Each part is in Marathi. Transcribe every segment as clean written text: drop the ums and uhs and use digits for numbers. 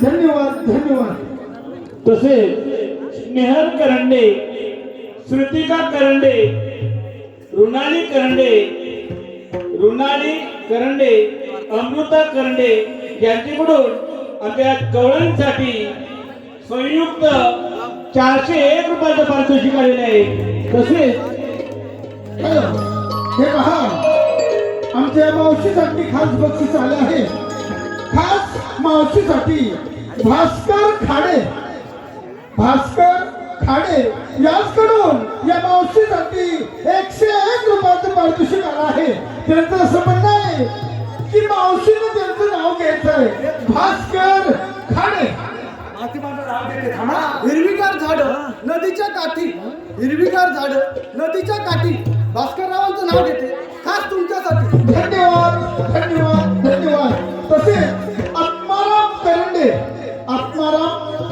धन्यवाद धन्यवाद. तसेच स्नेहल करंडे, श्रुतिका करंडे, रुणाली करंडे, अमृता करंडे यांच्याकडून आमच्या गवळणीसाठी संयुक्त 401 रुपयाचं पारितोषिक आलेलं आहे. तसेच हे पहा, आमच्या मावशीसाठी खास बक्षीस आले आहे. खास मावशीसाठी भास्कर खाडे याचकडून या मावशीसाठी 101 रुपयाचं पारितोषिक आलं आहे. त्यांचं असं म्हणणं आहे की मावशीनं त्यांचं नाव घ्यायचंय, भास्कर खाडे. हिरवीगार झाड नदीच्या काठी भास्कररावांचं नाव घेते खास तुमच्यासाठी. धन्यवाद धन्यवाद धन्यवाद. तसेच आत्माराम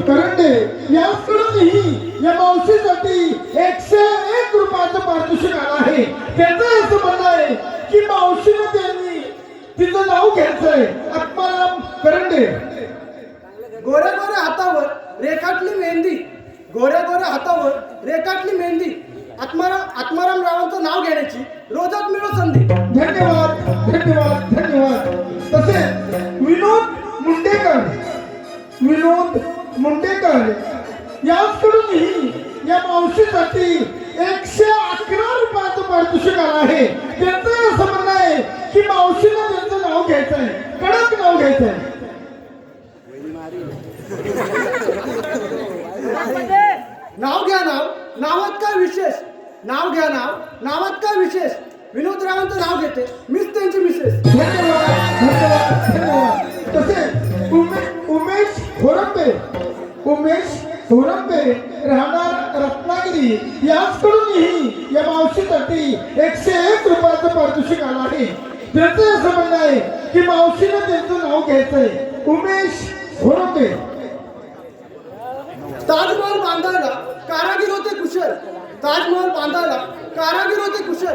करंडे याचकडूनही या मावशीसाठी 101 रुपयाचं पारितोषिक आलं आहे. त्यांचं असं म्हणणं आहे की मावशीनं त्यांनी तिचं नाव घ्यायचंय, आत्माराम करंडे. गोऱ्या गोऱ्या हातावर रेखाटली मेहंदी आत्माराम रावांचं नाव घेण्याची रोजच मिळो संधी. धन्यवाद धन्यवाद धन्यवाद. तसेच विनोद मुंडेकर याचकडूनही या मावशीसाठी 111 रुपयाचं पारितोषिक आलं आहे. त्यांचं असं म्हणणं आहे की मावशीनं त्यांचं नाव घ्यायचंय, कडक नाव घ्यायचंय. नाव घ्या नावात काय विशेष विनोदरावांचं नाव घेते मीच त्यांची मिसेस. धन्यवाद धन्यवाद धन्यवाद. तसेच उमेश होरंबे राहणार रत्नागिरी याचकडूनही या मावशीसाठी 101 रुपयाचं पारितोषिक आलं आहे. त्यांचं असं म्हणणं आहे की मावशीनं त्यांचं नाव घ्यायचंय, उमेश होरंबे. ताजमहल बांधायला कारागीर होते कुशल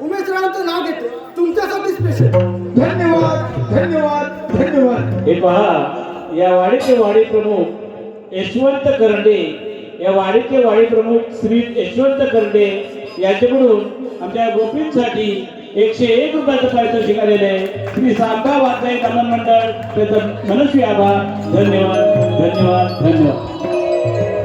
उमेशरावांचं नाव घेते तुमच्यासाठी स्पेशल. धन्यवाद धन्यवाद धन्यवाद. हे पहा, या वाडीचे वाडी प्रमुख यशवंत करंडे, श्री यशवंत करंडे यांच्याकडून आमच्या गोपींसाठी 101 रुपयाचं पारितोषिक आलेलं आहे. श्री सांबा वाद्य मंडळ त्याचं मनस्वी आभार. धन्यवाद धन्यवाद धन्यवाद.